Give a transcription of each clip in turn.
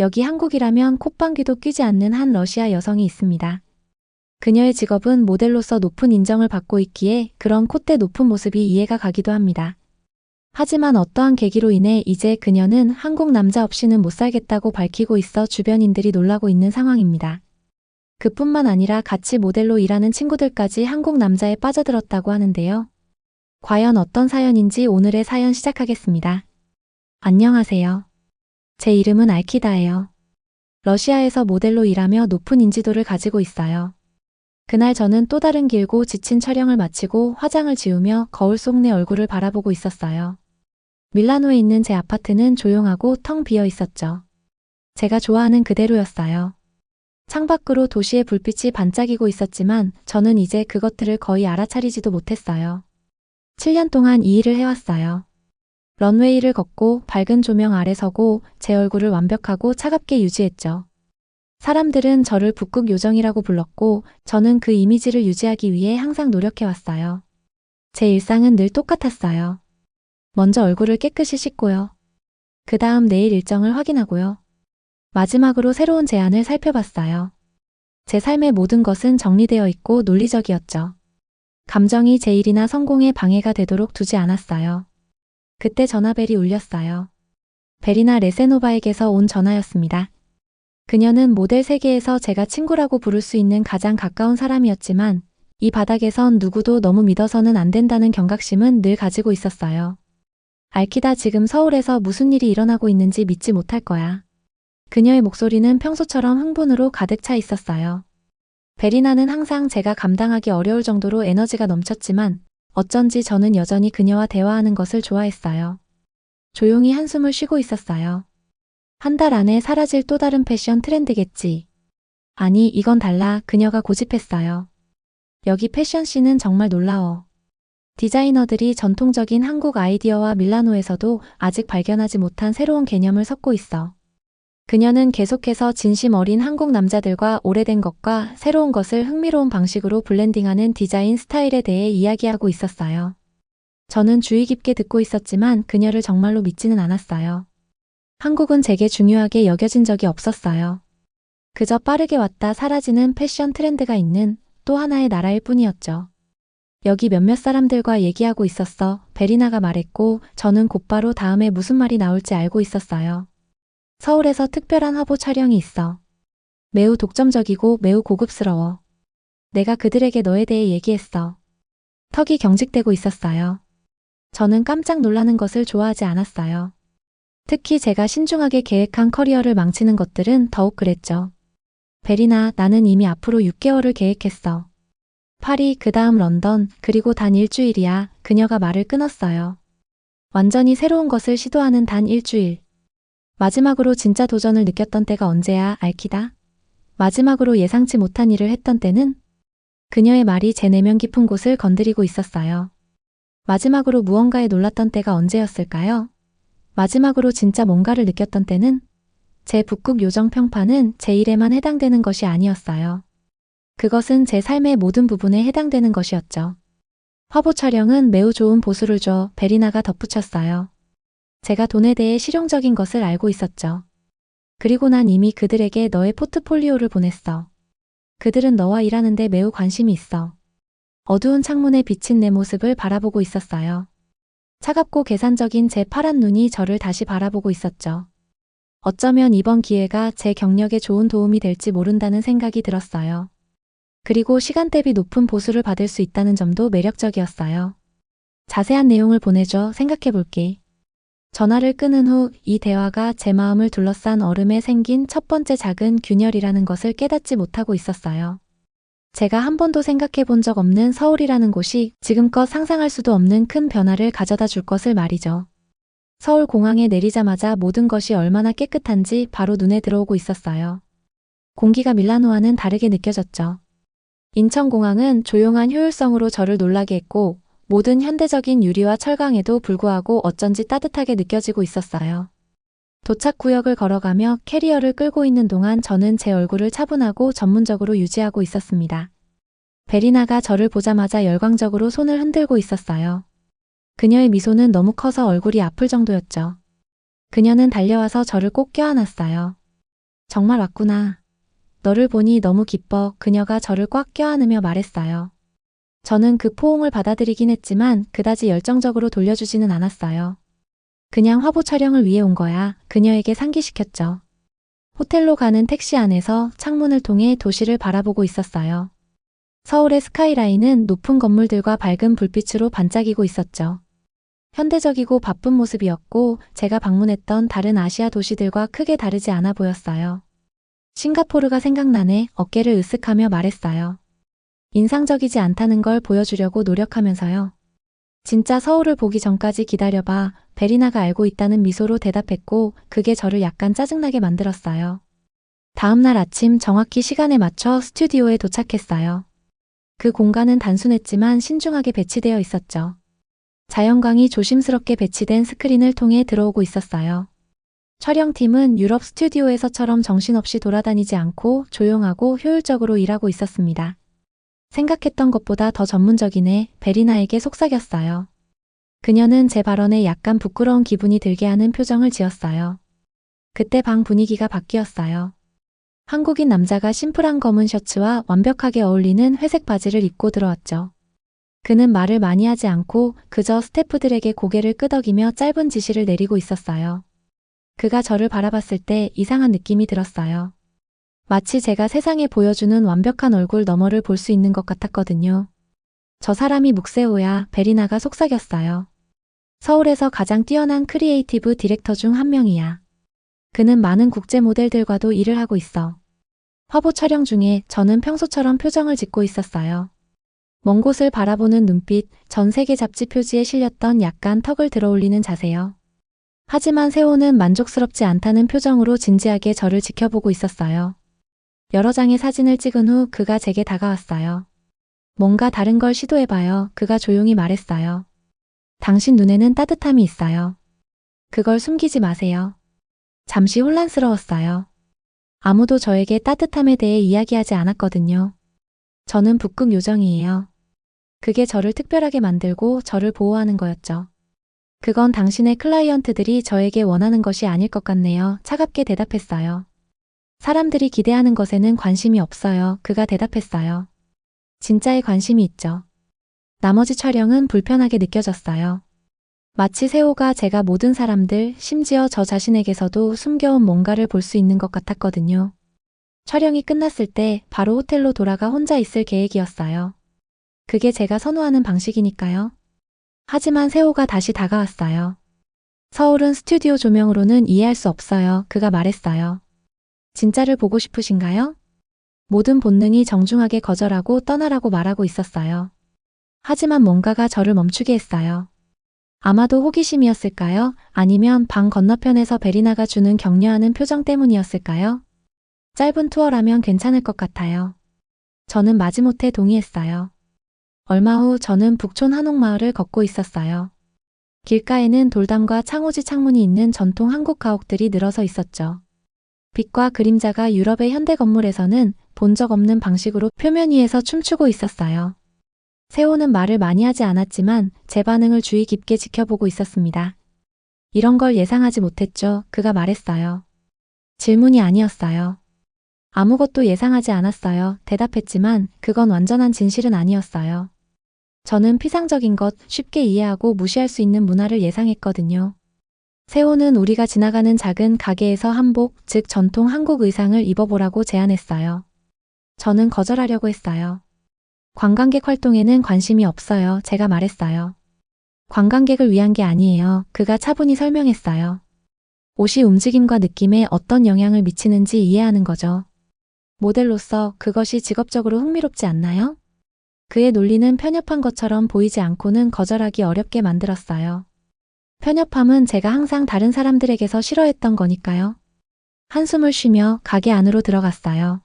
여기 한국이라면 콧방귀도 뀌지 않는 한 러시아 여성이 있습니다. 그녀의 직업은 모델로서 높은 인정을 받고 있기에 그런 콧대 높은 모습이 이해가 가기도 합니다. 하지만 어떠한 계기로 인해 이제 그녀는 한국 남자 없이는 못 살겠다고 밝히고 있어 주변인들이 놀라고 있는 상황입니다. 그뿐만 아니라 같이 모델로 일하는 친구들까지 한국 남자에 빠져들었다고 하는데요. 과연 어떤 사연인지 오늘의 사연 시작하겠습니다. 안녕하세요. 제 이름은 알키다예요. 러시아에서 모델로 일하며 높은 인지도를 가지고 있어요. 그날 저는 또 다른 길고 지친 촬영을 마치고 화장을 지우며 거울 속 내 얼굴을 바라보고 있었어요. 밀라노에 있는 제 아파트는 조용하고 텅 비어 있었죠. 제가 좋아하는 그대로였어요. 창밖으로 도시의 불빛이 반짝이고 있었지만 저는 이제 그것들을 거의 알아차리지도 못했어요. 7년 동안 이 일을 해왔어요. 런웨이를 걷고 밝은 조명 아래 서고 제 얼굴을 완벽하고 차갑게 유지했죠. 사람들은 저를 북극 요정이라고 불렀고 저는 그 이미지를 유지하기 위해 항상 노력해왔어요. 제 일상은 늘 똑같았어요. 먼저 얼굴을 깨끗이 씻고요. 그 다음 내일 일정을 확인하고요. 마지막으로 새로운 제안을 살펴봤어요. 제 삶의 모든 것은 정리되어 있고 논리적이었죠. 감정이 제 일이나 성공에 방해가 되도록 두지 않았어요. 그때 전화벨이 울렸어요. 베리나 레세노바에게서 온 전화였습니다. 그녀는 모델 세계에서 제가 친구라고 부를 수 있는 가장 가까운 사람이었지만 이 바닥에선 누구도 너무 믿어서는 안 된다는 경각심은 늘 가지고 있었어요. 알키다, 지금 서울에서 무슨 일이 일어나고 있는지 믿지 못할 거야. 그녀의 목소리는 평소처럼 흥분으로 가득 차 있었어요. 베리나는 항상 제가 감당하기 어려울 정도로 에너지가 넘쳤지만 어쩐지 저는 여전히 그녀와 대화하는 것을 좋아했어요. 조용히 한숨을 쉬고 있었어요. 한 달 안에 사라질 또 다른 패션 트렌드겠지. 아니, 이건 달라. 그녀가 고집했어요. 여기 패션씬은 정말 놀라워. 디자이너들이 전통적인 한국 아이디어와 밀라노에서도 아직 발견하지 못한 새로운 개념을 섞고 있어. 그녀는 계속해서 진심 어린 한국 남자들과 오래된 것과 새로운 것을 흥미로운 방식으로 블렌딩하는 디자인 스타일에 대해 이야기하고 있었어요. 저는 주의 깊게 듣고 있었지만 그녀를 정말로 믿지는 않았어요. 한국은 제게 중요하게 여겨진 적이 없었어요. 그저 빠르게 왔다 사라지는 패션 트렌드가 있는 또 하나의 나라일 뿐이었죠. 여기 몇몇 사람들과 얘기하고 있었어. 베리나가 말했고 저는 곧바로 다음에 무슨 말이 나올지 알고 있었어요. 서울에서 특별한 화보 촬영이 있어. 매우 독점적이고 매우 고급스러워. 내가 그들에게 너에 대해 얘기했어. 턱이 경직되고 있었어요. 저는 깜짝 놀라는 것을 좋아하지 않았어요. 특히 제가 신중하게 계획한 커리어를 망치는 것들은 더욱 그랬죠. 베리나, 나는 이미 앞으로 6개월을 계획했어. 파리, 그 다음 런던, 그리고 단 일주일이야. 그녀가 말을 끊었어요. 완전히 새로운 것을 시도하는 단 일주일. 마지막으로 진짜 도전을 느꼈던 때가 언제야, 알키다? 마지막으로 예상치 못한 일을 했던 때는? 그녀의 말이 제 내면 깊은 곳을 건드리고 있었어요. 마지막으로 무언가에 놀랐던 때가 언제였을까요? 마지막으로 진짜 뭔가를 느꼈던 때는? 제 북극 요정 평판은 제 일에만 해당되는 것이 아니었어요. 그것은 제 삶의 모든 부분에 해당되는 것이었죠. 화보 촬영은 매우 좋은 보수를 줘. 베리나가 덧붙였어요. 제가 돈에 대해 실용적인 것을 알고 있었죠. 그리고 난 이미 그들에게 너의 포트폴리오를 보냈어. 그들은 너와 일하는데 매우 관심이 있어. 어두운 창문에 비친 내 모습을 바라보고 있었어요. 차갑고 계산적인 제 파란 눈이 저를 다시 바라보고 있었죠. 어쩌면 이번 기회가 제 경력에 좋은 도움이 될지 모른다는 생각이 들었어요. 그리고 시간 대비 높은 보수를 받을 수 있다는 점도 매력적이었어요. 자세한 내용을 보내줘. 생각해볼게. 전화를 끊은 후 이 대화가 제 마음을 둘러싼 얼음에 생긴 첫 번째 작은 균열이라는 것을 깨닫지 못하고 있었어요. 제가 한 번도 생각해 본 적 없는 서울이라는 곳이 지금껏 상상할 수도 없는 큰 변화를 가져다 줄 것을 말이죠. 서울 공항에 내리자마자 모든 것이 얼마나 깨끗한지 바로 눈에 들어오고 있었어요. 공기가 밀라노와는 다르게 느껴졌죠. 인천공항은 조용한 효율성으로 저를 놀라게 했고 모든 현대적인 유리와 철강에도 불구하고 어쩐지 따뜻하게 느껴지고 있었어요. 도착구역을 걸어가며 캐리어를 끌고 있는 동안 저는 제 얼굴을 차분하고 전문적으로 유지하고 있었습니다. 베리나가 저를 보자마자 열광적으로 손을 흔들고 있었어요. 그녀의 미소는 너무 커서 얼굴이 아플 정도였죠. 그녀는 달려와서 저를 꼭 껴안았어요. 정말 왔구나. 너를 보니 너무 기뻐. 그녀가 저를 꽉 껴안으며 말했어요. 저는 그 포옹을 받아들이긴 했지만 그다지 열정적으로 돌려주지는 않았어요. 그냥 화보 촬영을 위해 온 거야. 그녀에게 상기시켰죠. 호텔로 가는 택시 안에서 창문을 통해 도시를 바라보고 있었어요. 서울의 스카이라인은 높은 건물들과 밝은 불빛으로 반짝이고 있었죠. 현대적이고 바쁜 모습이었고 제가 방문했던 다른 아시아 도시들과 크게 다르지 않아 보였어요. 싱가포르가 생각나네. 어깨를 으쓱하며 말했어요. 인상적이지 않다는 걸 보여주려고 노력하면서요. 진짜 서울을 보기 전까지 기다려봐. 베리나가 알고 있다는 미소로 대답했고 그게 저를 약간 짜증나게 만들었어요. 다음 날 아침 정확히 시간에 맞춰 스튜디오에 도착했어요. 그 공간은 단순했지만 신중하게 배치되어 있었죠. 자연광이 조심스럽게 배치된 스크린을 통해 들어오고 있었어요. 촬영팀은 유럽 스튜디오에서처럼 정신없이 돌아다니지 않고 조용하고 효율적으로 일하고 있었습니다. 생각했던 것보다 더 전문적이네. 베리나에게 속삭였어요. 그녀는 제 발언에 약간 부끄러운 기분이 들게 하는 표정을 지었어요. 그때 방 분위기가 바뀌었어요. 한국인 남자가 심플한 검은 셔츠와 완벽하게 어울리는 회색 바지를 입고 들어왔죠. 그는 말을 많이 하지 않고 그저 스태프들에게 고개를 끄덕이며 짧은 지시를 내리고 있었어요. 그가 저를 바라봤을 때 이상한 느낌이 들었어요. 마치 제가 세상에 보여주는 완벽한 얼굴 너머를 볼 수 있는 것 같았거든요. 저 사람이 묵세오야. 베리나가 속삭였어요. 서울에서 가장 뛰어난 크리에이티브 디렉터 중 한 명이야. 그는 많은 국제 모델들과도 일을 하고 있어. 화보 촬영 중에 저는 평소처럼 표정을 짓고 있었어요. 먼 곳을 바라보는 눈빛, 전 세계 잡지 표지에 실렸던 약간 턱을 들어올리는 자세요. 하지만 세호는 만족스럽지 않다는 표정으로 진지하게 저를 지켜보고 있었어요. 여러 장의 사진을 찍은 후 그가 제게 다가왔어요. 뭔가 다른 걸 시도해봐요. 그가 조용히 말했어요. 당신 눈에는 따뜻함이 있어요. 그걸 숨기지 마세요. 잠시 혼란스러웠어요. 아무도 저에게 따뜻함에 대해 이야기하지 않았거든요. 저는 북극 요정이에요. 그게 저를 특별하게 만들고 저를 보호하는 거였죠. 그건 당신의 클라이언트들이 저에게 원하는 것이 아닐 것 같네요. 차갑게 대답했어요. 사람들이 기대하는 것에는 관심이 없어요. 그가 대답했어요. 진짜에 관심이 있죠. 나머지 촬영은 불편하게 느껴졌어요. 마치 세호가 제가 모든 사람들, 심지어 저 자신에게서도 숨겨온 뭔가를 볼 수 있는 것 같았거든요. 촬영이 끝났을 때 바로 호텔로 돌아가 혼자 있을 계획이었어요. 그게 제가 선호하는 방식이니까요. 하지만 세호가 다시 다가왔어요. 서울은 스튜디오 조명으로는 이해할 수 없어요. 그가 말했어요. 진짜를 보고 싶으신가요? 모든 본능이 정중하게 거절하고 떠나라고 말하고 있었어요. 하지만 뭔가가 저를 멈추게 했어요. 아마도 호기심이었을까요? 아니면 방 건너편에서 베리나가 주는 격려하는 표정 때문이었을까요? 짧은 투어라면 괜찮을 것 같아요. 저는 마지못해 동의했어요. 얼마 후 저는 북촌 한옥마을을 걷고 있었어요. 길가에는 돌담과 창호지 창문이 있는 전통 한국 가옥들이 늘어서 있었죠. 빛과 그림자가 유럽의 현대 건물에서는 본 적 없는 방식으로 표면 위에서 춤추고 있었어요. 세호는 말을 많이 하지 않았지만 제 반응을 주의 깊게 지켜보고 있었습니다. 이런 걸 예상하지 못했죠. 그가 말했어요. 질문이 아니었어요. 아무것도 예상하지 않았어요. 대답했지만 그건 완전한 진실은 아니었어요. 저는 피상적인 것, 쉽게 이해하고 무시할 수 있는 문화를 예상했거든요. 세호는 우리가 지나가는 작은 가게에서 한복, 즉 전통 한국 의상을 입어보라고 제안했어요. 저는 거절하려고 했어요. 관광객 활동에는 관심이 없어요. 제가 말했어요. 관광객을 위한 게 아니에요. 그가 차분히 설명했어요. 옷이 움직임과 느낌에 어떤 영향을 미치는지 이해하는 거죠. 모델로서 그것이 직업적으로 흥미롭지 않나요? 그의 논리는 편협한 것처럼 보이지 않고는 거절하기 어렵게 만들었어요. 편협함은 제가 항상 다른 사람들에게서 싫어했던 거니까요. 한숨을 쉬며 가게 안으로 들어갔어요.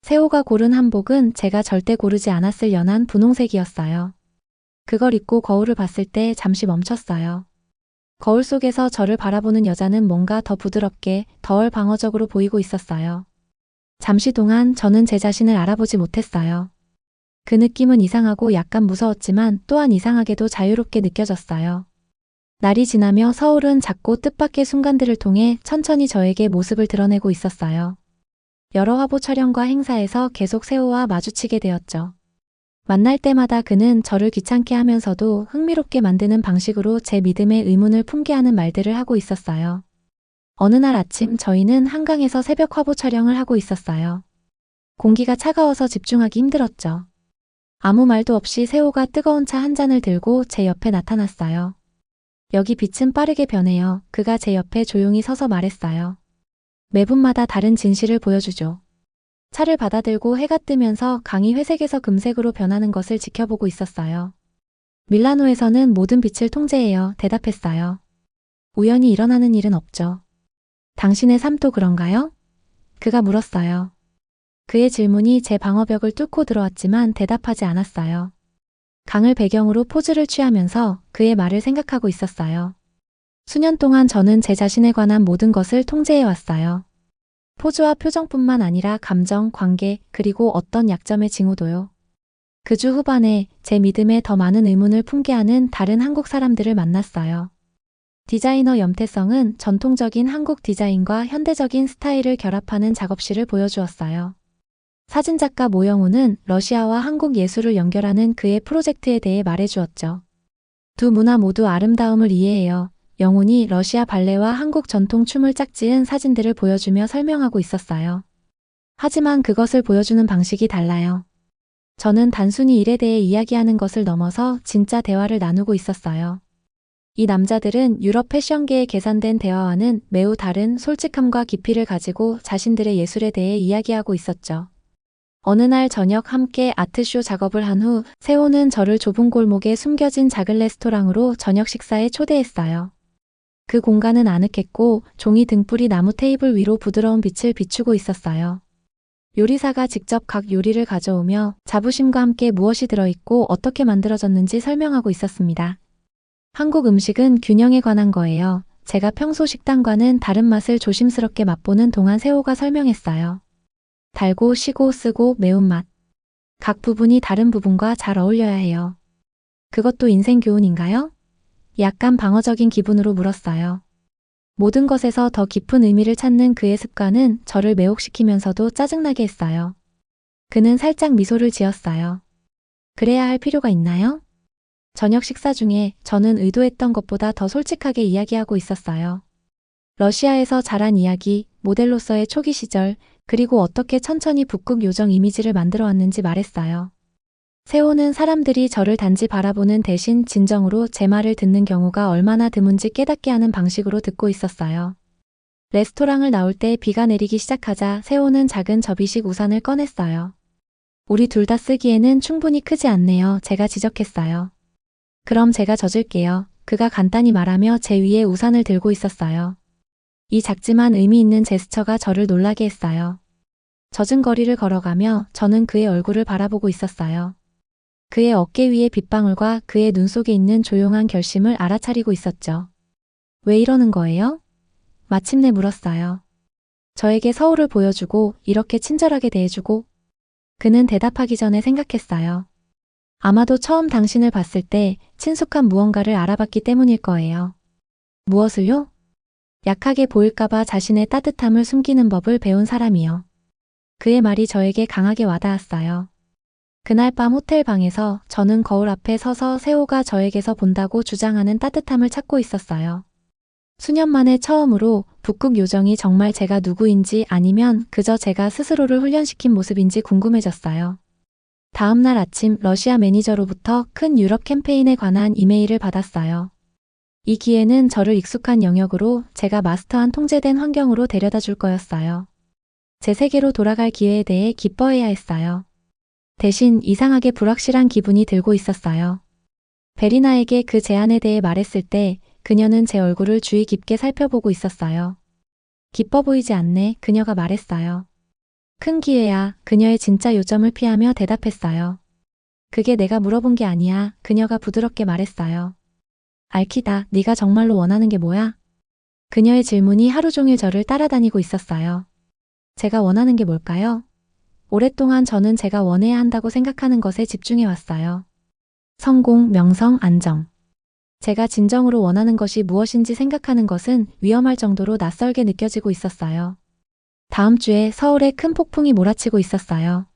세호가 고른 한복은 제가 절대 고르지 않았을 연한 분홍색이었어요. 그걸 입고 거울을 봤을 때 잠시 멈췄어요. 거울 속에서 저를 바라보는 여자는 뭔가 더 부드럽게, 덜 방어적으로 보이고 있었어요. 잠시 동안 저는 제 자신을 알아보지 못했어요. 그 느낌은 이상하고 약간 무서웠지만 또한 이상하게도 자유롭게 느껴졌어요. 날이 지나며 서울은 작고 뜻밖의 순간들을 통해 천천히 저에게 모습을 드러내고 있었어요. 여러 화보 촬영과 행사에서 계속 세호와 마주치게 되었죠. 만날 때마다 그는 저를 귀찮게 하면서도 흥미롭게 만드는 방식으로 제 믿음에 의문을 품게 하는 말들을 하고 있었어요. 어느 날 아침 저희는 한강에서 새벽 화보 촬영을 하고 있었어요. 공기가 차가워서 집중하기 힘들었죠. 아무 말도 없이 세호가 뜨거운 차 한 잔을 들고 제 옆에 나타났어요. 여기 빛은 빠르게 변해요. 그가 제 옆에 조용히 서서 말했어요. 매분마다 다른 진실을 보여주죠. 차를 받아들고 해가 뜨면서 강이 회색에서 금색으로 변하는 것을 지켜보고 있었어요. 밀라노에서는 모든 빛을 통제해요. 대답했어요. 우연히 일어나는 일은 없죠. 당신의 삶도 그런가요? 그가 물었어요. 그의 질문이 제 방어벽을 뚫고 들어왔지만 대답하지 않았어요. 강을 배경으로 포즈를 취하면서 그의 말을 생각하고 있었어요. 수년 동안 저는 제 자신에 관한 모든 것을 통제해왔어요. 포즈와 표정뿐만 아니라 감정, 관계, 그리고 어떤 약점의 징후도요. 그 주 후반에 제 믿음에 더 많은 의문을 품게 하는 다른 한국 사람들을 만났어요. 디자이너 염태성은 전통적인 한국 디자인과 현대적인 스타일을 결합하는 작업실을 보여주었어요. 사진작가 모영우는 러시아와 한국 예술을 연결하는 그의 프로젝트에 대해 말해주었죠. 두 문화 모두 아름다움을 이해해요. 영훈이 러시아 발레와 한국 전통 춤을 짝지은 사진들을 보여주며 설명하고 있었어요. 하지만 그것을 보여주는 방식이 달라요. 저는 단순히 일에 대해 이야기하는 것을 넘어서 진짜 대화를 나누고 있었어요. 이 남자들은 유럽 패션계의 계산된 대화와는 매우 다른 솔직함과 깊이를 가지고 자신들의 예술에 대해 이야기하고 있었죠. 어느 날 저녁 함께 아트쇼 작업을 한 후 세호는 저를 좁은 골목에 숨겨진 작은 레스토랑으로 저녁 식사에 초대했어요. 그 공간은 아늑했고 종이 등불이 나무 테이블 위로 부드러운 빛을 비추고 있었어요. 요리사가 직접 각 요리를 가져오며 자부심과 함께 무엇이 들어있고 어떻게 만들어졌는지 설명하고 있었습니다. 한국 음식은 균형에 관한 거예요. 제가 평소 식단과는 다른 맛을 조심스럽게 맛보는 동안 세호가 설명했어요. 달고 시고 쓰고 매운맛. 각 부분이 다른 부분과 잘 어울려야 해요. 그것도 인생 교훈인가요? 약간 방어적인 기분으로 물었어요. 모든 것에서 더 깊은 의미를 찾는 그의 습관은 저를 매혹시키면서도 짜증나게 했어요. 그는 살짝 미소를 지었어요. 그래야 할 필요가 있나요? 저녁 식사 중에 저는 의도했던 것보다 더 솔직하게 이야기하고 있었어요. 러시아에서 자란 이야기, 모델로서의 초기 시절, 그리고 어떻게 천천히 북극 요정 이미지를 만들어 왔는지 말했어요. 세호는 사람들이 저를 단지 바라보는 대신 진정으로 제 말을 듣는 경우가 얼마나 드문지 깨닫게 하는 방식으로 듣고 있었어요. 레스토랑을 나올 때 비가 내리기 시작하자 세호는 작은 접이식 우산을 꺼냈어요. 우리 둘 다 쓰기에는 충분히 크지 않네요. 제가 지적했어요. 그럼 제가 젖을게요. 그가 간단히 말하며 제 위에 우산을 들고 있었어요. 이 작지만 의미 있는 제스처가 저를 놀라게 했어요. 젖은 거리를 걸어가며 저는 그의 얼굴을 바라보고 있었어요. 그의 어깨 위의 빗방울과 그의 눈 속에 있는 조용한 결심을 알아차리고 있었죠. 왜 이러는 거예요? 마침내 물었어요. 저에게 서울을 보여주고 이렇게 친절하게 대해주고 그는 대답하기 전에 생각했어요. 아마도 처음 당신을 봤을 때 친숙한 무언가를 알아봤기 때문일 거예요. 무엇을요? 약하게 보일까봐 자신의 따뜻함을 숨기는 법을 배운 사람이요. 그의 말이 저에게 강하게 와닿았어요. 그날 밤 호텔 방에서 저는 거울 앞에 서서 세호가 저에게서 본다고 주장하는 따뜻함을 찾고 있었어요. 수년 만에 처음으로 북극 요정이 정말 제가 누구인지 아니면 그저 제가 스스로를 훈련시킨 모습인지 궁금해졌어요. 다음 날 아침 러시아 매니저로부터 큰 유럽 캠페인에 관한 이메일을 받았어요. 이 기회는 저를 익숙한 영역으로 제가 마스터한 통제된 환경으로 데려다 줄 거였어요. 제 세계로 돌아갈 기회에 대해 기뻐해야 했어요. 대신 이상하게 불확실한 기분이 들고 있었어요. 베리나에게 그 제안에 대해 말했을 때 그녀는 제 얼굴을 주의 깊게 살펴보고 있었어요. 기뻐 보이지 않네, 그녀가 말했어요. 큰 기회야, 그녀의 진짜 요점을 피하며 대답했어요. 그게 내가 물어본 게 아니야, 그녀가 부드럽게 말했어요. 알키다, 네가 정말로 원하는 게 뭐야? 그녀의 질문이 하루 종일 저를 따라다니고 있었어요. 제가 원하는 게 뭘까요? 오랫동안 저는 제가 원해야 한다고 생각하는 것에 집중해 왔어요. 성공, 명성, 안정. 제가 진정으로 원하는 것이 무엇인지 생각하는 것은 위험할 정도로 낯설게 느껴지고 있었어요. 다음 주에 서울에 큰 폭풍이 몰아치고 있었어요.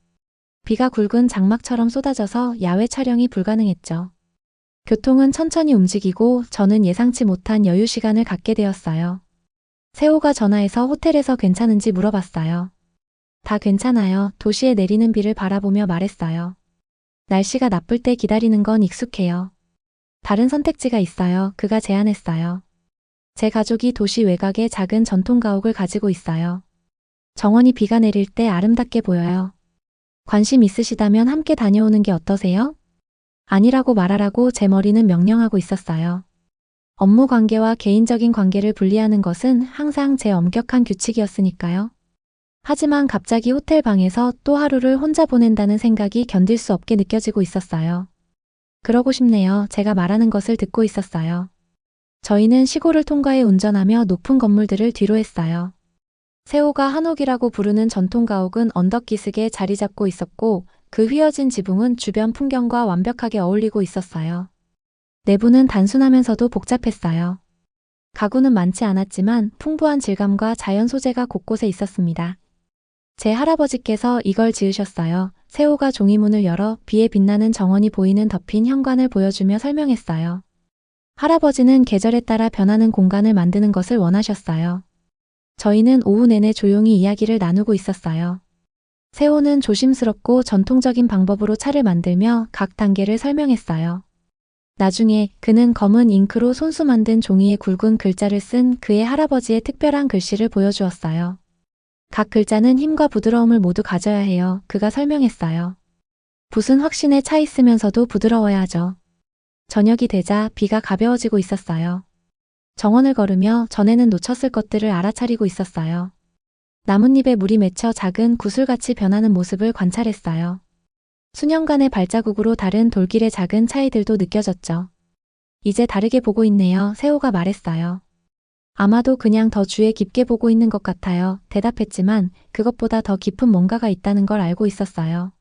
비가 굵은 장막처럼 쏟아져서 야외 촬영이 불가능했죠. 교통은 천천히 움직이고 저는 예상치 못한 여유 시간을 갖게 되었어요. 세호가 전화해서 호텔에서 괜찮은지 물어봤어요. 다 괜찮아요. 도시에 내리는 비를 바라보며 말했어요. 날씨가 나쁠 때 기다리는 건 익숙해요. 다른 선택지가 있어요. 그가 제안했어요. 제 가족이 도시 외곽에 작은 전통 가옥을 가지고 있어요. 정원이 비가 내릴 때 아름답게 보여요. 관심 있으시다면 함께 다녀오는 게 어떠세요? 아니라고 말하라고 제 머리는 명령하고 있었어요. 업무 관계와 개인적인 관계를 분리하는 것은 항상 제 엄격한 규칙이었으니까요. 하지만 갑자기 호텔 방에서 또 하루를 혼자 보낸다는 생각이 견딜 수 없게 느껴지고 있었어요. 그러고 싶네요. 제가 말하는 것을 듣고 있었어요. 저희는 시골을 통과해 운전하며 높은 건물들을 뒤로 했어요. 세호가 한옥이라고 부르는 전통 가옥은 언덕 기슭에 자리 잡고 있었고 그 휘어진 지붕은 주변 풍경과 완벽하게 어울리고 있었어요. 내부는 단순하면서도 복잡했어요. 가구는 많지 않았지만 풍부한 질감과 자연 소재가 곳곳에 있었습니다. 제 할아버지께서 이걸 지으셨어요. 세호가 종이문을 열어 비에 빛나는 정원이 보이는 덮인 현관을 보여주며 설명했어요. 할아버지는 계절에 따라 변하는 공간을 만드는 것을 원하셨어요. 저희는 오후 내내 조용히 이야기를 나누고 있었어요. 세호는 조심스럽고 전통적인 방법으로 차를 만들며 각 단계를 설명했어요. 나중에 그는 검은 잉크로 손수 만든 종이에 굵은 글자를 쓴 그의 할아버지의 특별한 글씨를 보여주었어요. 각 글자는 힘과 부드러움을 모두 가져야 해요. 그가 설명했어요. 붓은 확신에 차 있으면서도 부드러워야 하죠. 저녁이 되자 비가 가벼워지고 있었어요. 정원을 걸으며 전에는 놓쳤을 것들을 알아차리고 있었어요. 나뭇잎에 물이 맺혀 작은 구슬같이 변하는 모습을 관찰했어요. 수년간의 발자국으로 다른 돌길의 작은 차이들도 느껴졌죠. 이제 다르게 보고 있네요. 세호가 말했어요. 아마도 그냥 더 주에 깊게 보고 있는 것 같아요. 대답했지만 그것보다 더 깊은 뭔가가 있다는 걸 알고 있었어요.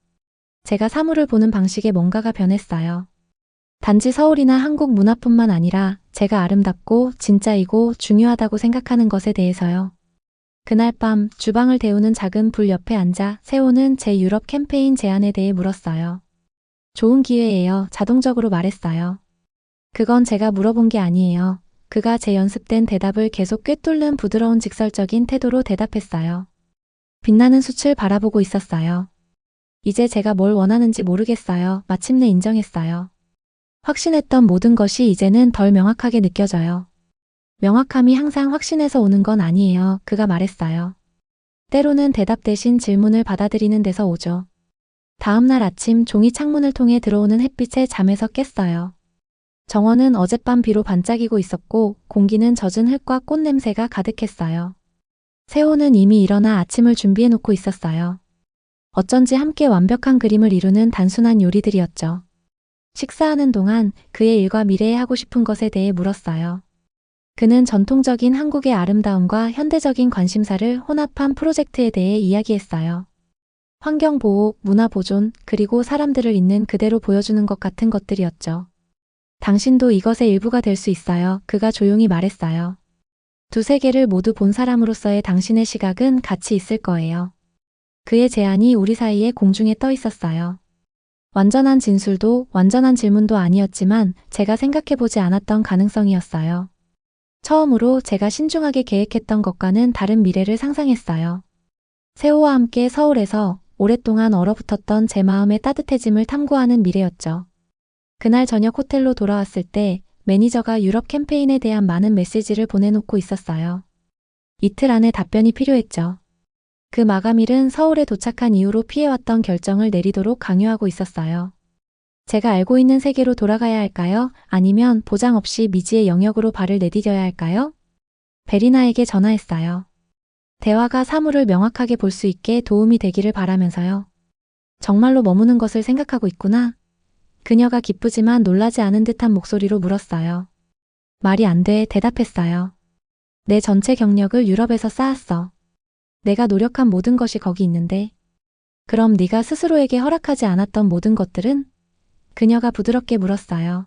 제가 사물을 보는 방식에 뭔가가 변했어요. 단지 서울이나 한국 문화뿐만 아니라 제가 아름답고 진짜이고 중요하다고 생각하는 것에 대해서요. 그날 밤 주방을 데우는 작은 불 옆에 앉아 세호는 제 유럽 캠페인 제안에 대해 물었어요. 좋은 기회예요. 자동적으로 말했어요. 그건 제가 물어본 게 아니에요. 그가 제 연습된 대답을 계속 꿰뚫는 부드러운 직설적인 태도로 대답했어요. 빛나는 숯을 바라보고 있었어요. 이제 제가 뭘 원하는지 모르겠어요. 마침내 인정했어요. 확신했던 모든 것이 이제는 덜 명확하게 느껴져요. 명확함이 항상 확신에서 오는 건 아니에요. 그가 말했어요. 때로는 대답 대신 질문을 받아들이는 데서 오죠. 다음 날 아침 종이 창문을 통해 들어오는 햇빛에 잠에서 깼어요. 정원은 어젯밤 비로 반짝이고 있었고 공기는 젖은 흙과 꽃 냄새가 가득했어요. 세호는 이미 일어나 아침을 준비해 놓고 있었어요. 어쩐지 함께 완벽한 그림을 이루는 단순한 요리들이었죠. 식사하는 동안 그의 일과 미래에 하고 싶은 것에 대해 물었어요. 그는 전통적인 한국의 아름다움과 현대적인 관심사를 혼합한 프로젝트에 대해 이야기했어요. 환경보호, 문화보존, 그리고 사람들을 있는 그대로 보여주는 것 같은 것들이었죠. 당신도 이것의 일부가 될 수 있어요. 그가 조용히 말했어요. 두 세계를 모두 본 사람으로서의 당신의 시각은 같이 있을 거예요. 그의 제안이 우리 사이에 공중에 떠 있었어요. 완전한 진술도 완전한 질문도 아니었지만 제가 생각해보지 않았던 가능성이었어요. 처음으로 제가 신중하게 계획했던 것과는 다른 미래를 상상했어요. 세호와 함께 서울에서 오랫동안 얼어붙었던 제 마음의 따뜻해짐을 탐구하는 미래였죠. 그날 저녁 호텔로 돌아왔을 때 매니저가 유럽 캠페인에 대한 많은 메시지를 보내놓고 있었어요. 이틀 안에 답변이 필요했죠. 그 마감일은 서울에 도착한 이후로 피해왔던 결정을 내리도록 강요하고 있었어요. 제가 알고 있는 세계로 돌아가야 할까요? 아니면 보장 없이 미지의 영역으로 발을 내디뎌야 할까요? 베리나에게 전화했어요. 대화가 사물을 명확하게 볼 수 있게 도움이 되기를 바라면서요. 정말로 머무는 것을 생각하고 있구나. 그녀가 기쁘지만 놀라지 않은 듯한 목소리로 물었어요. 말이 안 돼, 대답했어요. 내 전체 경력을 유럽에서 쌓았어. 내가 노력한 모든 것이 거기 있는데. 그럼 네가 스스로에게 허락하지 않았던 모든 것들은? 그녀가 부드럽게 물었어요.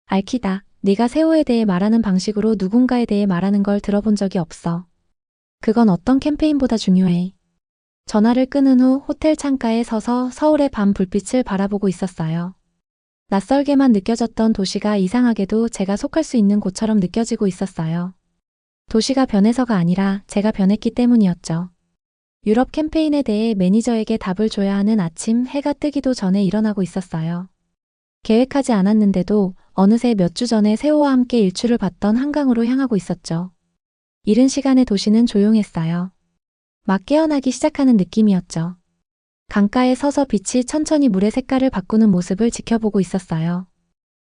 알키다, 네가 세호에 대해 말하는 방식으로 누군가에 대해 말하는 걸 들어본 적이 없어. 그건 어떤 캠페인보다 중요해. 전화를 끊은 후 호텔 창가에 서서 서울의 밤 불빛을 바라보고 있었어요. 낯설게만 느껴졌던 도시가 이상하게도 제가 속할 수 있는 곳처럼 느껴지고 있었어요. 도시가 변해서가 아니라 제가 변했기 때문이었죠. 유럽 캠페인에 대해 매니저에게 답을 줘야 하는 아침, 해가 뜨기도 전에 일어나고 있었어요. 계획하지 않았는데도 어느새 몇 주 전에 세호와 함께 일출을 봤던 한강으로 향하고 있었죠. 이른 시간에 도시는 조용했어요. 막 깨어나기 시작하는 느낌이었죠. 강가에 서서 빛이 천천히 물의 색깔을 바꾸는 모습을 지켜보고 있었어요.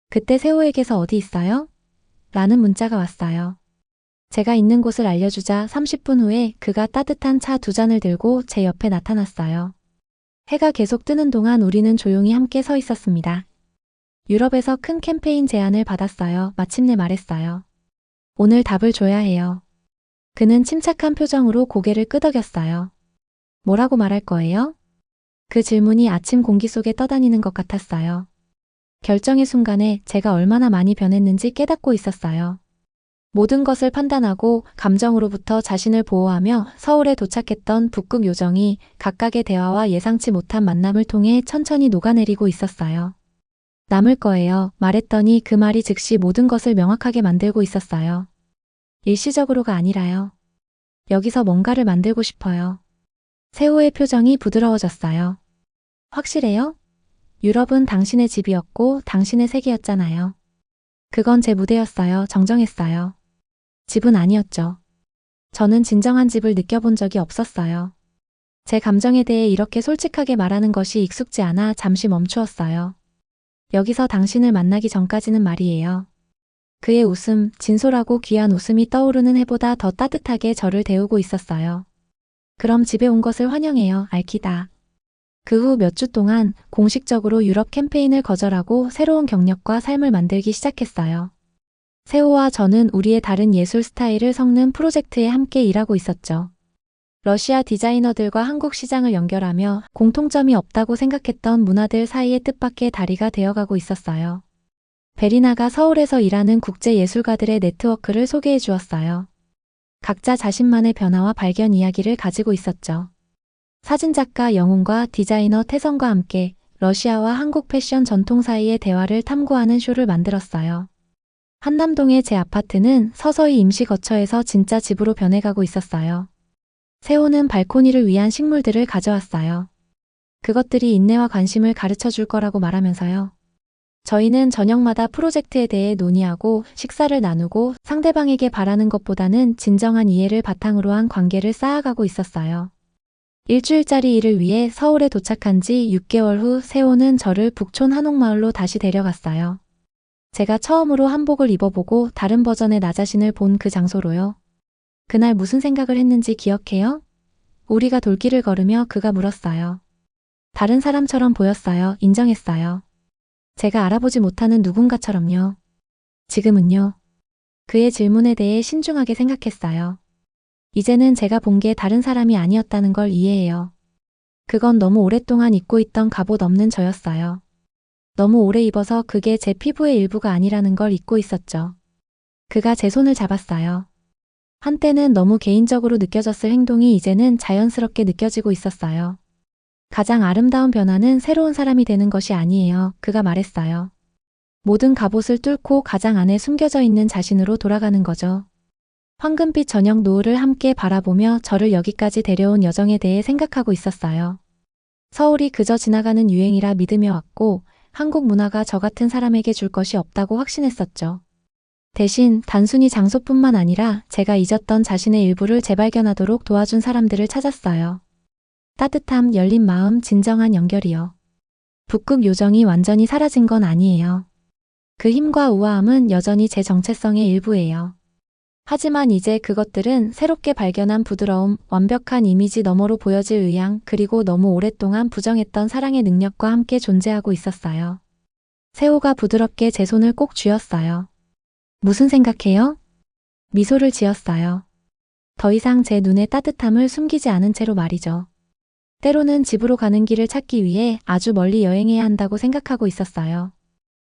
그때 세호에게서 어디 있어요? 라는 문자가 왔어요. 제가 있는 곳을 알려주자 30분 후에 그가 따뜻한 차 2잔을 들고 제 옆에 나타났어요. 해가 계속 뜨는 동안 우리는 조용히 함께 서 있었습니다. 유럽에서 큰 캠페인 제안을 받았어요. 마침내 말했어요. 오늘 답을 줘야 해요. 그는 침착한 표정으로 고개를 끄덕였어요. 뭐라고 말할 거예요? 그 질문이 아침 공기 속에 떠다니는 것 같았어요. 결정의 순간에 제가 얼마나 많이 변했는지 깨닫고 있었어요. 모든 것을 판단하고 감정으로부터 자신을 보호하며 서울에 도착했던 북극 요정이 각각의 대화와 예상치 못한 만남을 통해 천천히 녹아내리고 있었어요. 남을 거예요. 말했더니 그 말이 즉시 모든 것을 명확하게 만들고 있었어요. 일시적으로가 아니라요. 여기서 뭔가를 만들고 싶어요. 세호의 표정이 부드러워졌어요. 확실해요? 유럽은 당신의 집이었고 당신의 세계였잖아요. 그건 제 무대였어요. 정정했어요. 집은 아니었죠. 저는 진정한 집을 느껴본 적이 없었어요. 제 감정에 대해 이렇게 솔직하게 말하는 것이 익숙지 않아 잠시 멈추었어요. 여기서 당신을 만나기 전까지는 말이에요. 그의 웃음, 진솔하고 귀한 웃음이 떠오르는 해보다 더 따뜻하게 저를 데우고 있었어요. 그럼 집에 온 것을 환영해요. 알키다. 그 후 몇 주 동안 공식적으로 유럽 캠페인을 거절하고 새로운 경력과 삶을 만들기 시작했어요. 세호와 저는 우리의 다른 예술 스타일을 섞는 프로젝트에 함께 일하고 있었죠. 러시아 디자이너들과 한국 시장을 연결하며 공통점이 없다고 생각했던 문화들 사이의 뜻밖의 다리가 되어가고 있었어요. 베리나가 서울에서 일하는 국제예술가들의 네트워크를 소개해 주었어요. 각자 자신만의 변화와 발견 이야기를 가지고 있었죠. 사진작가 영웅과 디자이너 태성과 함께 러시아와 한국 패션 전통 사이의 대화를 탐구하는 쇼를 만들었어요. 한남동의 제 아파트는 서서히 임시 거처에서 진짜 집으로 변해가고 있었어요. 세호는 발코니를 위한 식물들을 가져왔어요. 그것들이 인내와 관심을 가르쳐 줄 거라고 말하면서요. 저희는 저녁마다 프로젝트에 대해 논의하고 식사를 나누고 상대방에게 바라는 것보다는 진정한 이해를 바탕으로 한 관계를 쌓아가고 있었어요. 일주일짜리 일을 위해 서울에 도착한 지 6개월 후 세호는 저를 북촌 한옥마을로 다시 데려갔어요. 제가 처음으로 한복을 입어보고 다른 버전의 나 자신을 본 그 장소로요. 그날 무슨 생각을 했는지 기억해요? 우리가 돌길을 걸으며 그가 물었어요. 다른 사람처럼 보였어요. 인정했어요. 제가 알아보지 못하는 누군가처럼요. 지금은요. 그의 질문에 대해 신중하게 생각했어요. 이제는 제가 본 게 다른 사람이 아니었다는 걸 이해해요. 그건 너무 오랫동안 입고 있던 갑옷 없는 저였어요. 너무 오래 입어서 그게 제 피부의 일부가 아니라는 걸 잊고 있었죠. 그가 제 손을 잡았어요. 한때는 너무 개인적으로 느껴졌을 행동이 이제는 자연스럽게 느껴지고 있었어요. 가장 아름다운 변화는 새로운 사람이 되는 것이 아니에요. 그가 말했어요. 모든 갑옷을 뚫고 가장 안에 숨겨져 있는 자신으로 돌아가는 거죠. 황금빛 저녁 노을을 함께 바라보며 저를 여기까지 데려온 여정에 대해 생각하고 있었어요. 서울이 그저 지나가는 유행이라 믿으며 왔고 한국 문화가 저 같은 사람에게 줄 것이 없다고 확신했었죠. 대신 단순히 장소뿐만 아니라 제가 잊었던 자신의 일부를 재발견하도록 도와준 사람들을 찾았어요. 따뜻함, 열린 마음, 진정한 연결이요. 북극 요정이 완전히 사라진 건 아니에요. 그 힘과 우아함은 여전히 제 정체성의 일부예요. 하지만 이제 그것들은 새롭게 발견한 부드러움, 완벽한 이미지 너머로 보여질 의향, 그리고 너무 오랫동안 부정했던 사랑의 능력과 함께 존재하고 있었어요. 세호가 부드럽게 제 손을 꼭 쥐었어요. 무슨 생각해요? 미소를 지었어요. 더 이상 제 눈의 따뜻함을 숨기지 않은 채로 말이죠. 때로는 집으로 가는 길을 찾기 위해 아주 멀리 여행해야 한다고 생각하고 있었어요.